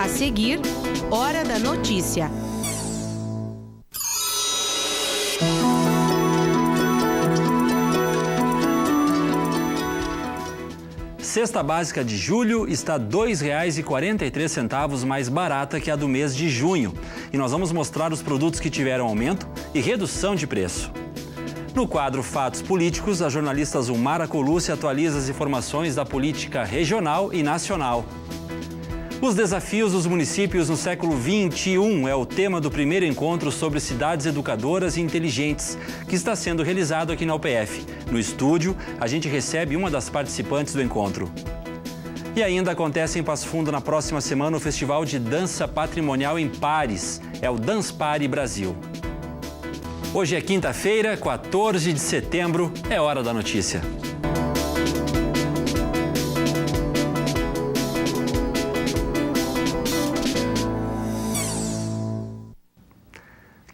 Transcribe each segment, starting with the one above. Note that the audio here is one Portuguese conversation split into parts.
A seguir, Hora da Notícia. Cesta básica de julho está R$ 2,43 mais barata que a do mês de junho. E nós vamos mostrar os produtos que tiveram aumento e redução de preço. No quadro Fatos Políticos, a jornalista Zulmara Colucci atualiza as informações da política regional e nacional. Os desafios dos municípios no século XXI é o tema do primeiro encontro sobre cidades educadoras e inteligentes, que está sendo realizado aqui na UPF. No estúdio, a gente recebe uma das participantes do encontro. E ainda acontece em Passo Fundo na próxima semana o Festival de Dança Patrimonial em Pares. É o Danspare Brasil. Hoje é quinta-feira, 14 de setembro, é Hora da Notícia.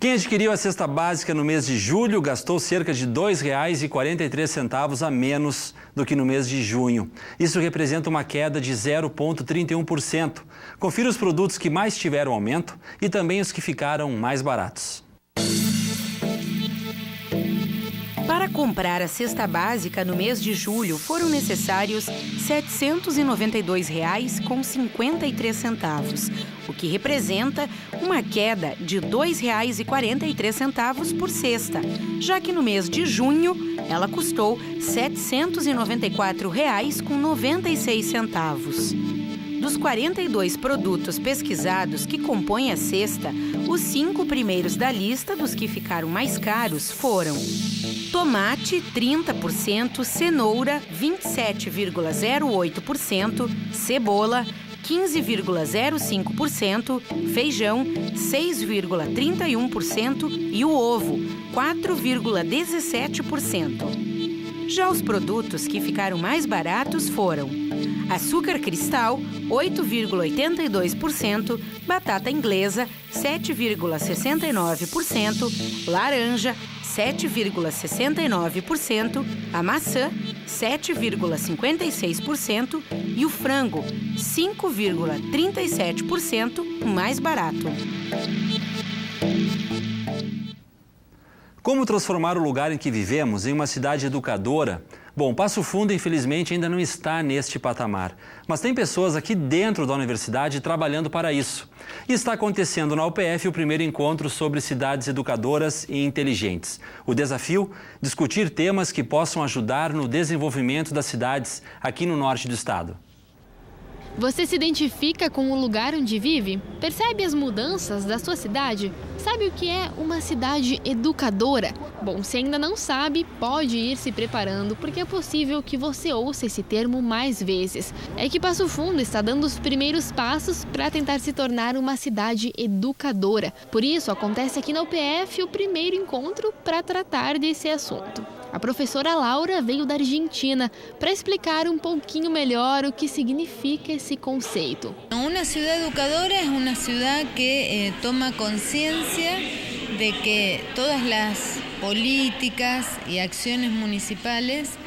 Quem adquiriu a cesta básica no mês de julho gastou cerca de R$ 2,43 a menos do que no mês de junho. Isso representa uma queda de 0,31%. Confira os produtos que mais tiveram aumento e também os que ficaram mais baratos. Para comprar a cesta básica no mês de julho, foram necessários R$ 792,53, o que representa uma queda de R$ 2,43 por cesta, já que no mês de junho ela custou R$ 794,96. Dos 42 produtos pesquisados que compõem a cesta, os 5 primeiros da lista dos que ficaram mais caros foram: tomate, 30%, cenoura, 27,08%, cebola, 15,05%, feijão, 6,31% e o ovo, 4,17%. Já os produtos que ficaram mais baratos foram: açúcar cristal, 8,82%, batata inglesa, 7,69%, laranja, 7,69%, a maçã, 7,56% e o frango, 5,37% mais barato. Como transformar o lugar em que vivemos em uma cidade educadora? Bom, Passo Fundo, infelizmente, ainda não está neste patamar. Mas tem pessoas aqui dentro da universidade trabalhando para isso. E está acontecendo na UPF o primeiro encontro sobre cidades educadoras e inteligentes. O desafio? Discutir temas que possam ajudar no desenvolvimento das cidades aqui no norte do estado. Você se identifica com o lugar onde vive? Percebe as mudanças da sua cidade? Sabe o que é uma cidade educadora? Bom, se ainda não sabe, pode ir se preparando, porque é possível que você ouça esse termo mais vezes. É que Passo Fundo está dando os primeiros passos para tentar se tornar uma cidade educadora. Por isso, acontece aqui na UPF o primeiro encontro para tratar desse assunto. A professora Laura veio da Argentina para explicar um pouquinho melhor o que significa esse conceito. Una ciudad educadora es una ciudad que toma conciencia de que todas las políticas y acciones municipales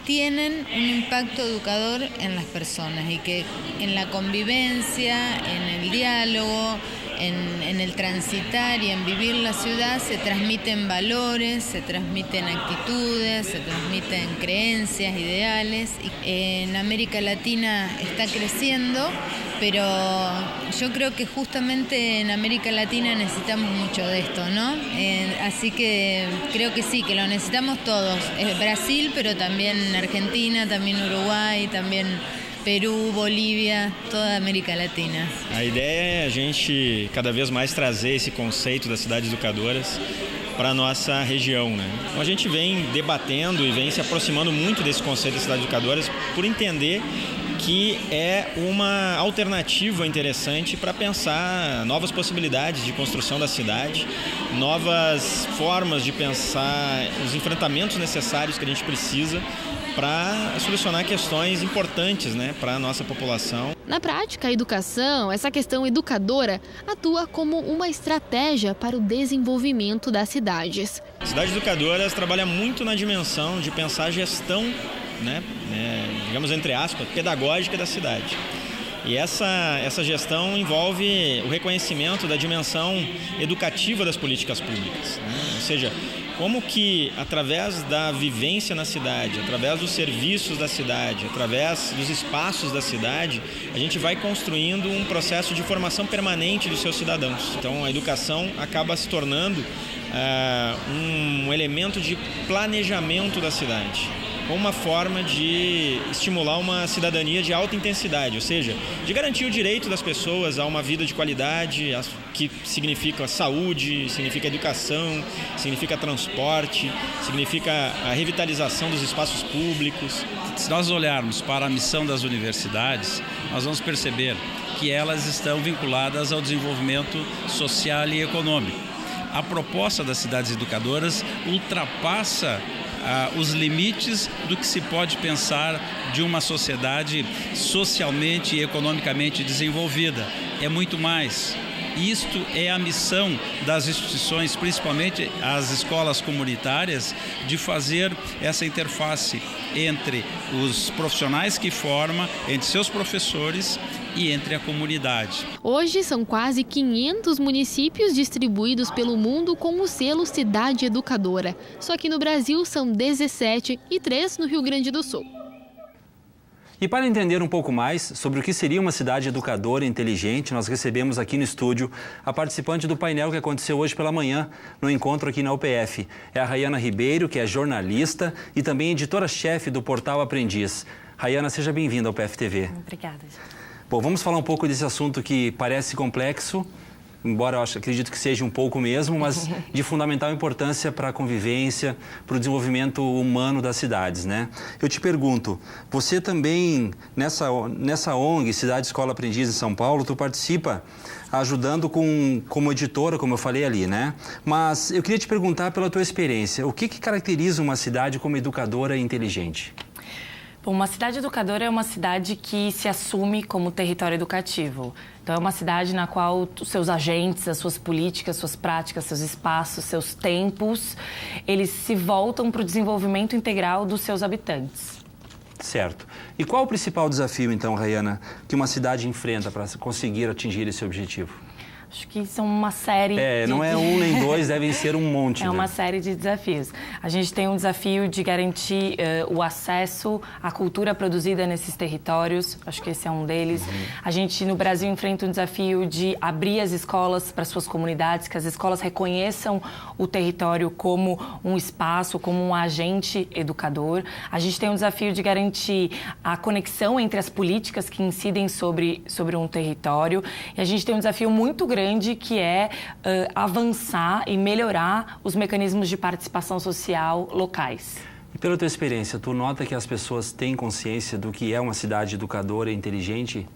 tienen un impacto educador en las personas y que en la convivencia, en el diálogo, en el transitar y en vivir la ciudad se transmiten valores, se transmiten actitudes, se transmiten creencias, ideales. En América Latina está creciendo, pero yo creo que justamente en América Latina necesitamos mucho de esto, ¿no? Así que creo que sí, que lo necesitamos todos. Brasil, pero también Argentina, también Uruguai, también Peru, Bolívia, toda a América Latina. A ideia é a gente cada vez mais trazer esse conceito das cidades educadoras para a nossa região, né? Então a gente vem debatendo e vem se aproximando muito desse conceito das cidades educadoras por entender que é uma alternativa interessante para pensar novas possibilidades de construção da cidade, novas formas de pensar os enfrentamentos necessários que a gente precisa para solucionar questões importantes, né, para a nossa população. Na prática, a educação, essa questão educadora, atua como uma estratégia para o desenvolvimento das cidades. Cidades educadoras trabalham muito na dimensão de pensar a gestão, né, digamos entre aspas, pedagógica da cidade. E essa gestão envolve o reconhecimento da dimensão educativa das políticas públicas, né? Ou seja, como que através da vivência na cidade, através dos serviços da cidade, através dos espaços da cidade, a gente vai construindo um processo de formação permanente dos seus cidadãos. Então a educação acaba se tornando um elemento de planejamento da cidade, como uma forma de estimular uma cidadania de alta intensidade, ou seja, de garantir o direito das pessoas a uma vida de qualidade, que significa saúde, significa educação, significa transporte, significa a revitalização dos espaços públicos. Se nós olharmos para a missão das universidades, nós vamos perceber que elas estão vinculadas ao desenvolvimento social e econômico. A proposta das cidades educadoras ultrapassa os limites do que se pode pensar de uma sociedade socialmente e economicamente desenvolvida. É muito mais. Isto é a missão das instituições, principalmente as escolas comunitárias, de fazer essa interface entre os profissionais que formam, entre seus professores e entre a comunidade. Hoje são quase 500 municípios distribuídos pelo mundo com o selo Cidade Educadora. Só que no Brasil são 17 e 3 no Rio Grande do Sul. E para entender um pouco mais sobre o que seria uma cidade educadora e inteligente, nós recebemos aqui no estúdio a participante do painel que aconteceu hoje pela manhã, no encontro aqui na UPF. É a Rayana Ribeiro, que é jornalista e também editora-chefe do Portal Aprendiz. Rayana, seja bem-vinda ao UPF TV. Obrigada. Bom, vamos falar um pouco desse assunto que parece complexo, embora eu acredito que seja um pouco mesmo, mas de fundamental importância para a convivência, para o desenvolvimento humano das cidades, né? Eu te pergunto, você também, nessa ONG, Cidade Escola Aprendiz em São Paulo, tu participa ajudando como editora, como eu falei ali, né? Mas eu queria te perguntar pela tua experiência, o que caracteriza uma cidade como educadora e inteligente? Bom, uma cidade educadora é uma cidade que se assume como território educativo. Então, é uma cidade na qual os seus agentes, as suas políticas, suas práticas, seus espaços, seus tempos, eles se voltam para o desenvolvimento integral dos seus habitantes. Certo. E qual o principal desafio, então, Rayana, que uma cidade enfrenta para conseguir atingir esse objetivo? Acho que são uma série... não é um nem dois, devem ser um monte. É uma série de desafios. A gente tem um desafio de garantir o acesso à cultura produzida nesses territórios. Acho que esse é um deles. A gente, no Brasil, enfrenta um desafio de abrir as escolas para suas comunidades, que as escolas reconheçam o território como um espaço, como um agente educador. A gente tem um desafio de garantir a conexão entre as políticas que incidem sobre um território. E a gente tem um desafio muito grande, que é avançar e melhorar os mecanismos de participação social locais. E pela tua experiência, tu nota que as pessoas têm consciência do que é uma cidade educadora e inteligente?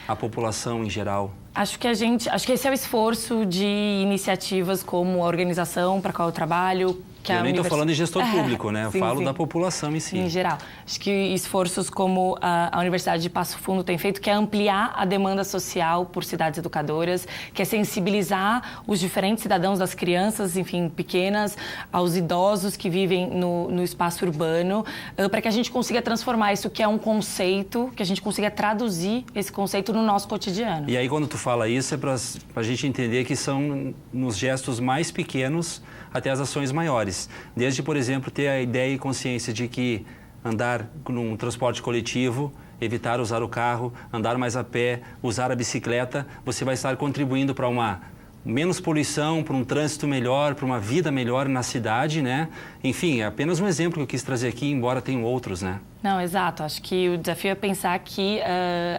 A população em geral? Acho que esse é o esforço de iniciativas como a organização para a qual eu trabalho. Eu nem estou falando de gestor público, né? Eu falo da população em si. Em geral. Acho que esforços como a Universidade de Passo Fundo tem feito, que é ampliar a demanda social por cidades educadoras, que é sensibilizar os diferentes cidadãos, das crianças, enfim, pequenas, aos idosos que vivem no espaço urbano, para que a gente consiga transformar isso, que é um conceito, que a gente consiga traduzir esse conceito no nosso cotidiano. E aí, quando tu fala isso, é para a gente entender que são nos gestos mais pequenos até as ações maiores. Desde, por exemplo, ter a ideia e consciência de que andar num transporte coletivo, evitar usar o carro, andar mais a pé, usar a bicicleta, você vai estar contribuindo para uma menos poluição, para um trânsito melhor, para uma vida melhor na cidade, né? Enfim, é apenas um exemplo que eu quis trazer aqui, embora tenham outros, né? Não, exato. Acho que o desafio é pensar que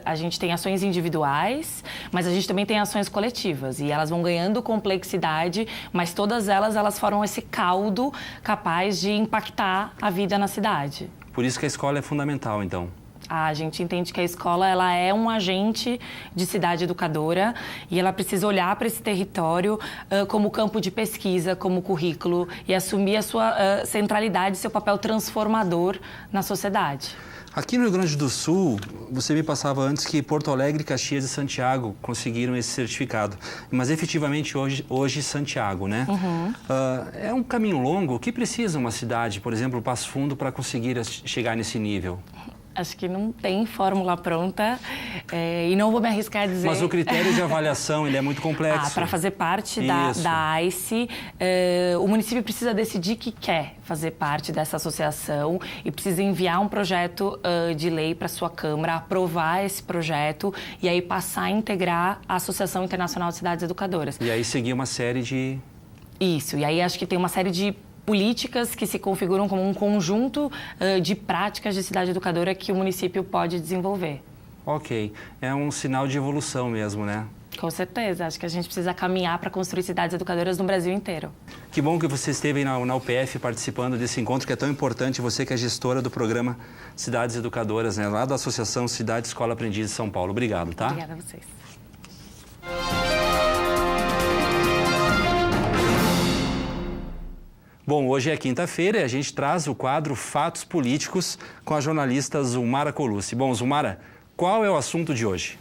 a gente tem ações individuais, mas a gente também tem ações coletivas. E elas vão ganhando complexidade, mas todas elas formam esse caldo capaz de impactar a vida na cidade. Por isso que a escola é fundamental, então. A gente entende que a escola ela é um agente de cidade educadora e ela precisa olhar para esse território como campo de pesquisa, como currículo e assumir a sua centralidade, seu papel transformador na sociedade. Aqui no Rio Grande do Sul, você me passava antes que Porto Alegre, Caxias e Santiago conseguiram esse certificado. Mas efetivamente hoje Santiago, né? É um caminho longo. O que precisa uma cidade, por exemplo, Passo Fundo, para conseguir chegar nesse nível? Acho que não tem fórmula pronta e não vou me arriscar a dizer... Mas o critério de avaliação, ele é muito complexo. Para fazer parte da ICE, o município precisa decidir que quer fazer parte dessa associação e precisa enviar um projeto de lei para a sua Câmara, aprovar esse projeto e aí passar a integrar a Associação Internacional de Cidades Educadoras. E aí seguir uma série de... Isso, e aí acho que tem uma série de políticas que se configuram como um conjunto de práticas de cidade educadora que o município pode desenvolver. Ok, é um sinal de evolução mesmo, né? Com certeza, acho que a gente precisa caminhar para construir cidades educadoras no Brasil inteiro. Que bom que você esteve na UPF participando desse encontro que é tão importante, você que é gestora do programa Cidades Educadoras, né? Lá da Associação Cidade Escola Aprendiz de São Paulo. Obrigado, tá? Obrigada a vocês. Bom, hoje é quinta-feira e a gente traz o quadro Fatos Políticos com a jornalista Zulmara Colucci. Bom, Zulmara, qual é o assunto de hoje?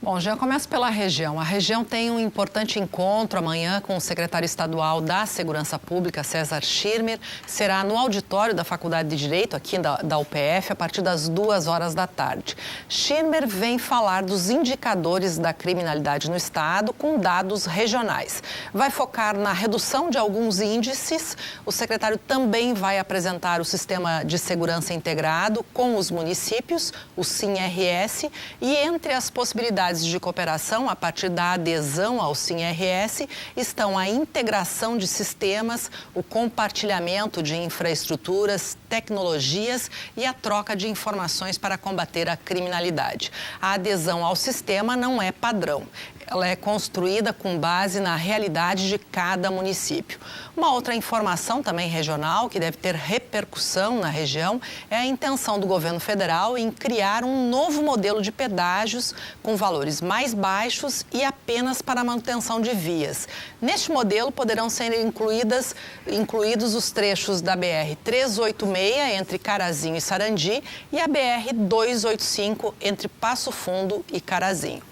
Bom, já começo pela região. A região tem um importante encontro amanhã com o secretário estadual da Segurança Pública, César Schirmer. Será no auditório da Faculdade de Direito, aqui da UPF, a partir das 2h da tarde. Schirmer vem falar dos indicadores da criminalidade no estado com dados regionais. Vai focar na redução de alguns índices. O secretário também vai apresentar o Sistema de Segurança Integrado com os municípios, o SIM-RS, e entre as possibilidades de cooperação a partir da adesão ao SIM-RS estão a integração de sistemas, o compartilhamento de infraestruturas, tecnologias e a troca de informações para combater a criminalidade. A adesão ao sistema não é padrão. Ela é construída com base na realidade de cada município. Uma outra informação também regional, que deve ter repercussão na região, é a intenção do governo federal em criar um novo modelo de pedágios com valores mais baixos e apenas para a manutenção de vias. Neste modelo poderão ser incluídos os trechos da BR-386 entre Carazinho e Sarandi e a BR-285 entre Passo Fundo e Carazinho.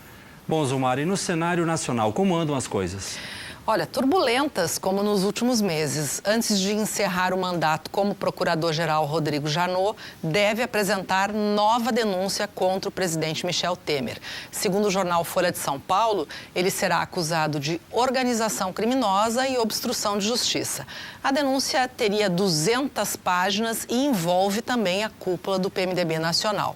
Bom, Zulmara, e no cenário nacional, como andam as coisas? Olha, turbulentas como nos últimos meses. Antes de encerrar o mandato como procurador-geral, Rodrigo Janot deve apresentar nova denúncia contra o presidente Michel Temer. Segundo o jornal Folha de São Paulo, ele será acusado de organização criminosa e obstrução de justiça. A denúncia teria 200 páginas e envolve também a cúpula do PMDB nacional.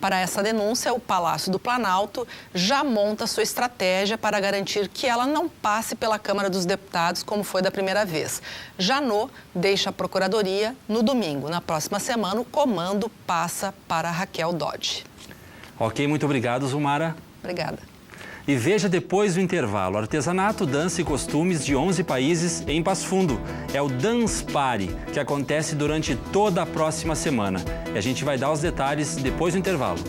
Para essa denúncia, o Palácio do Planalto já monta sua estratégia para garantir que ela não passe pela Câmara dos Deputados, como foi da primeira vez. Janot deixa a Procuradoria no domingo. Na próxima semana, o comando passa para Raquel Dodge. Ok, muito obrigado, Zulmara. Obrigada. E veja depois do intervalo, artesanato, dança e costumes de 11 países em Passo Fundo. É o Dance Party, que acontece durante toda a próxima semana. E a gente vai dar os detalhes depois do intervalo.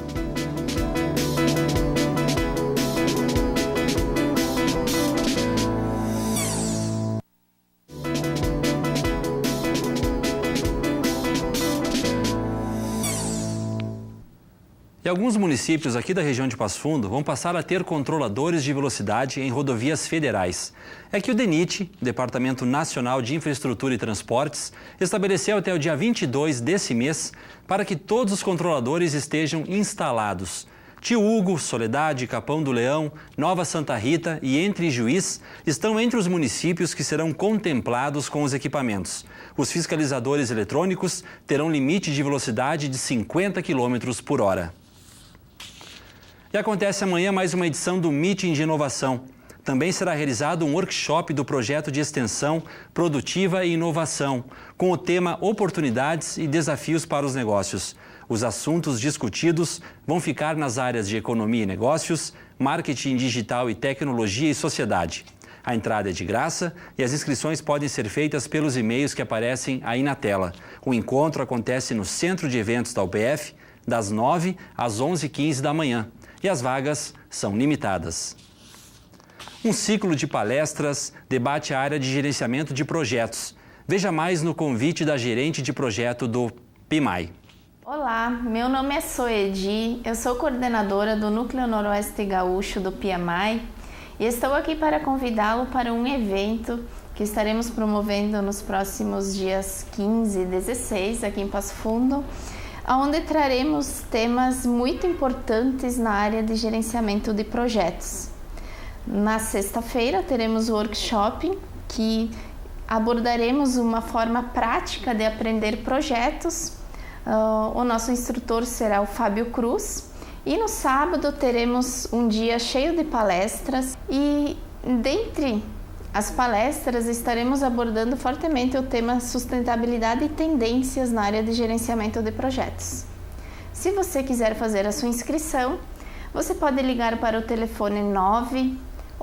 E alguns municípios aqui da região de Passo Fundo vão passar a ter controladores de velocidade em rodovias federais. É que o DENIT, Departamento Nacional de Infraestrutura e Transportes, estabeleceu até o dia 22 desse mês para que todos os controladores estejam instalados. Tio Hugo, Soledade, Capão do Leão, Nova Santa Rita e Entre Juiz estão entre os municípios que serão contemplados com os equipamentos. Os fiscalizadores eletrônicos terão limite de velocidade de 50 km por hora. E acontece amanhã mais uma edição do Meeting de Inovação. Também será realizado um workshop do projeto de extensão Produtiva e Inovação, com o tema Oportunidades e Desafios para os Negócios. Os assuntos discutidos vão ficar nas áreas de Economia e Negócios, Marketing Digital e Tecnologia e Sociedade. A entrada é de graça e as inscrições podem ser feitas pelos e-mails que aparecem aí na tela. O encontro acontece no Centro de Eventos da UPF, das 9 às 11h15 da manhã. E as vagas são limitadas. Um ciclo de palestras debate a área de gerenciamento de projetos. Veja mais no convite da gerente de projeto do PIMAI. Olá, meu nome é Soedi, eu sou coordenadora do Núcleo Noroeste Gaúcho do PIMAI e estou aqui para convidá-lo para um evento que estaremos promovendo nos próximos dias 15 e 16 aqui em Passo Fundo, onde traremos temas muito importantes na área de gerenciamento de projetos. Na sexta-feira teremos o workshop que abordaremos uma forma prática de aprender projetos. O nosso instrutor será o Fábio Cruz. E no sábado teremos um dia cheio de palestras e dentre as palestras estaremos abordando fortemente o tema sustentabilidade e tendências na área de gerenciamento de projetos. Se você quiser fazer a sua inscrição, você pode ligar para o telefone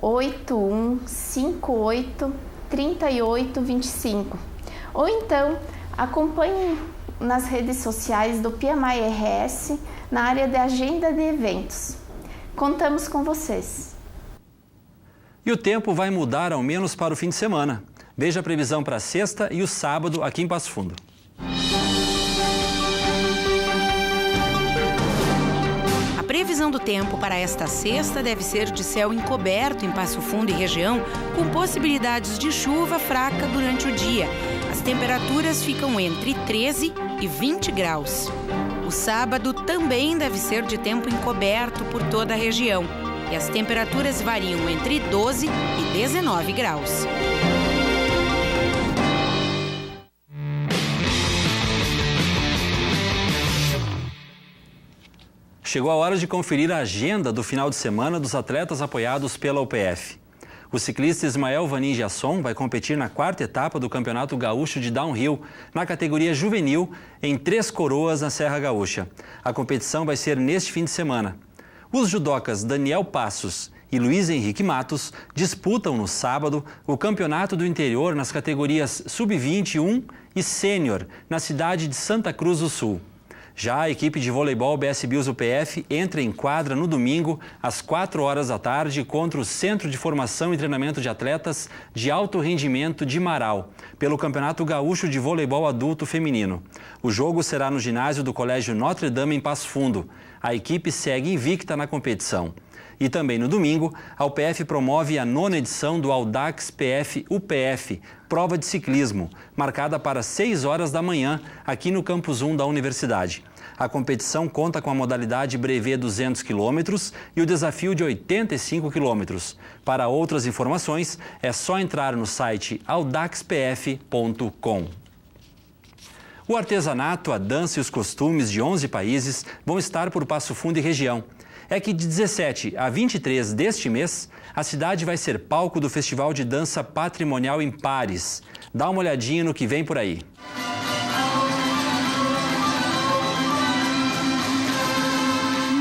981583825 ou então acompanhe nas redes sociais do PMI RS na área de agenda de eventos. Contamos com vocês. E o tempo vai mudar ao menos para o fim de semana. Veja a previsão para a sexta e o sábado aqui em Passo Fundo. A previsão do tempo para esta sexta deve ser de céu encoberto em Passo Fundo e região, com possibilidades de chuva fraca durante o dia. As temperaturas ficam entre 13 e 20 graus. O sábado também deve ser de tempo encoberto por toda a região e as temperaturas variam entre 12 e 19 graus. Chegou a hora de conferir a agenda do final de semana dos atletas apoiados pela UPF. O ciclista Ismael Vanin Jasson vai competir na 4ª etapa do Campeonato Gaúcho de Downhill, na categoria juvenil, em Três Coroas, na Serra Gaúcha. A competição vai ser neste fim de semana. Os judocas Daniel Passos e Luiz Henrique Matos disputam no sábado o Campeonato do Interior nas categorias Sub-21 e Sênior, na cidade de Santa Cruz do Sul. Já a equipe de voleibol BS Bills UPF entra em quadra no domingo, às 4 horas da tarde, contra o Centro de Formação e Treinamento de Atletas de Alto Rendimento de Marau, pelo Campeonato Gaúcho de Voleibol Adulto Feminino. O jogo será no ginásio do Colégio Notre Dame, em Passo Fundo. A equipe segue invicta na competição. E também no domingo, a UPF promove a 9ª edição do Audax PF UPF, prova de ciclismo, marcada para 6 horas da manhã, aqui no Campus 1 da Universidade. A competição conta com a modalidade Brevet 200 km e o desafio de 85 km. Para outras informações, é só entrar no site audaxpf.com. O artesanato, a dança e os costumes de 11 países vão estar por Passo Fundo e região. É que de 17 a 23 deste mês, a cidade vai ser palco do Festival de Dança Patrimonial em Paris. Dá uma olhadinha no que vem por aí.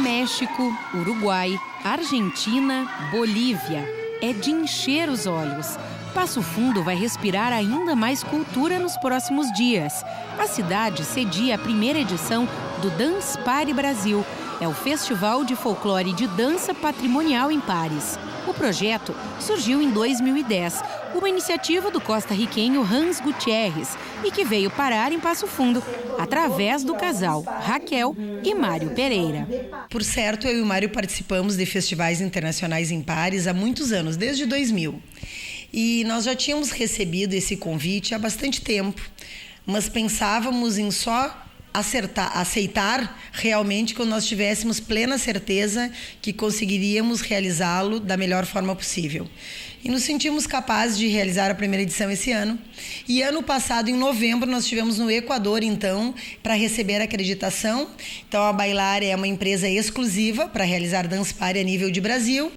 México, Uruguai, Argentina, Bolívia. É de encher os olhos. Passo Fundo vai respirar ainda mais cultura nos próximos dias. A cidade cedia a primeira edição do Dance Party Brasil. É o Festival de Folclore de Dança Patrimonial em Paris. O projeto surgiu em 2010, uma iniciativa do costarriquenho Hans Gutierrez e que veio parar em Passo Fundo, através do casal Raquel e Mário Pereira. Por certo, eu e o Mário participamos de festivais internacionais em Paris há muitos anos, desde 2000. E nós já tínhamos recebido esse convite há bastante tempo, mas pensávamos em só aceitar realmente quando nós tivéssemos plena certeza que conseguiríamos realizá-lo da melhor forma possível. E nos sentimos capazes de realizar a primeira edição esse ano. E ano passado, em novembro, nós estivemos no Equador, então, para receber a acreditação. Então, a Bailar é uma empresa exclusiva para realizar Dance Party a nível de Brasil.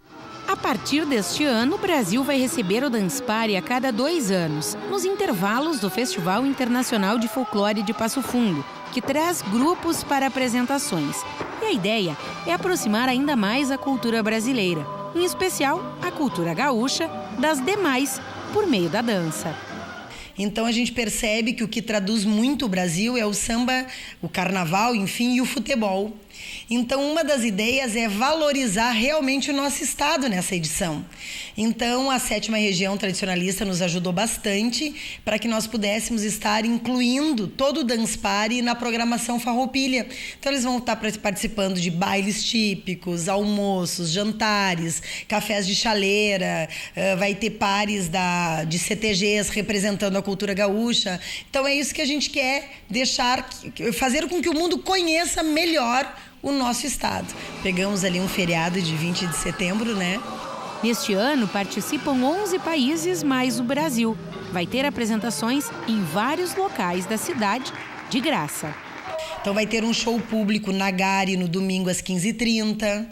A partir deste ano, o Brasil vai receber o Dance Party a cada 2 anos, nos intervalos do Festival Internacional de Folclore de Passo Fundo, que traz grupos para apresentações. E a ideia é aproximar ainda mais a cultura brasileira, em especial a cultura gaúcha, das demais, por meio da dança. Então a gente percebe que o que traduz muito o Brasil é o samba, o carnaval, enfim, e o futebol. Então, uma das ideias é valorizar realmente o nosso estado nessa edição. Então, a 7ª Região Tradicionalista nos ajudou bastante para que nós pudéssemos estar incluindo todo o Dance Party na programação Farroupilha. Então, eles vão estar participando de bailes típicos, almoços, jantares, cafés de chaleira, vai ter pares de CTGs representando a cultura gaúcha. Então, é isso que a gente quer fazer com que o mundo conheça melhor o nosso estado. Pegamos ali um feriado de 20 de setembro, né? Neste ano, participam 11 países mais o Brasil. Vai ter apresentações em vários locais da cidade, de graça. Então vai ter um show público na Gare no domingo às 15h30.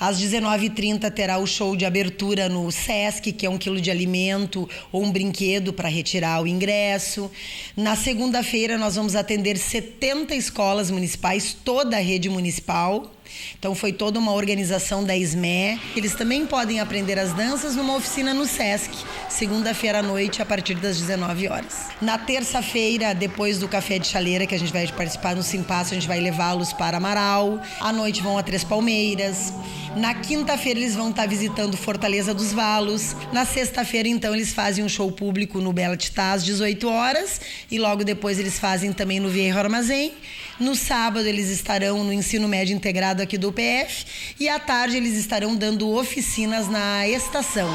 Às 19h30 terá o show de abertura no Sesc, que é 1 quilo de alimento ou um brinquedo para retirar o ingresso. Na segunda-feira nós vamos atender 70 escolas municipais, toda a rede municipal. Então foi toda uma organização da SME. Eles também podem aprender as danças numa oficina no Sesc, segunda-feira à noite, a partir das 19 horas. Na terça-feira, depois do café de chaleira, que a gente vai participar no Simpasso, a gente vai levá-los para Amaral. À noite vão a Três Palmeiras. Na quinta-feira eles vão estar visitando Fortaleza dos Valos. Na sexta-feira, então, eles fazem um show público no Bela Titá às 18 horas. E logo depois eles fazem também no Viejo Armazém. No sábado eles estarão no Ensino Médio Integrado aqui do UPF. E à tarde eles estarão dando oficinas na estação.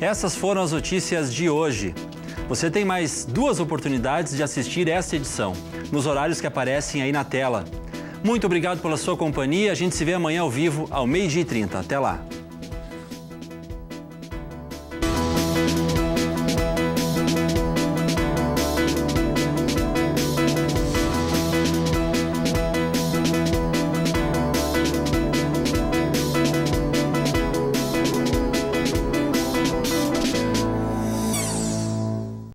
Essas foram as notícias de hoje. Você tem mais 2 oportunidades de assistir esta edição, nos horários que aparecem aí na tela. Muito obrigado pela sua companhia. A gente se vê amanhã ao vivo, ao 12h30. Até lá.